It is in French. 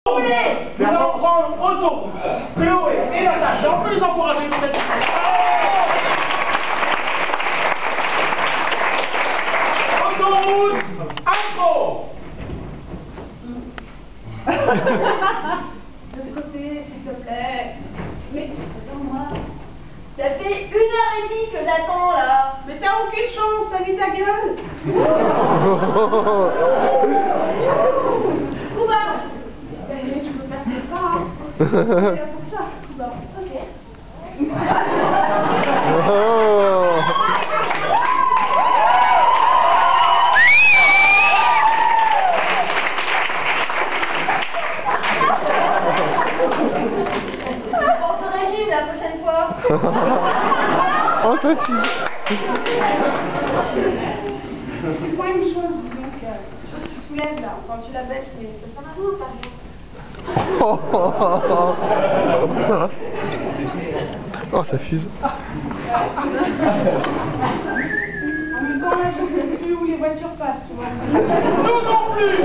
Les enfants autour, Chloé et Natacha, on peut les encourager pour cette autoroute, intro. De ce côté, s'il te plaît. Mais, attends-moi. Ça fait 1h30 que j'attends, là. Mais t'as aucune chance, t'as mis ta gueule. Kuba. Tu peux faire ça, hein. C'est là pour ça, Kuba. Ok. Pense au régime la prochaine fois. Oh, toi, tu... Excuse-moi une chose, donc, tu soulèves là, quand tu la baisses, mais ça sert à rien, par exemple. Oh, ça fuse. En même temps, là, je ne sais plus où les voitures passent, tu vois. Nous non plus.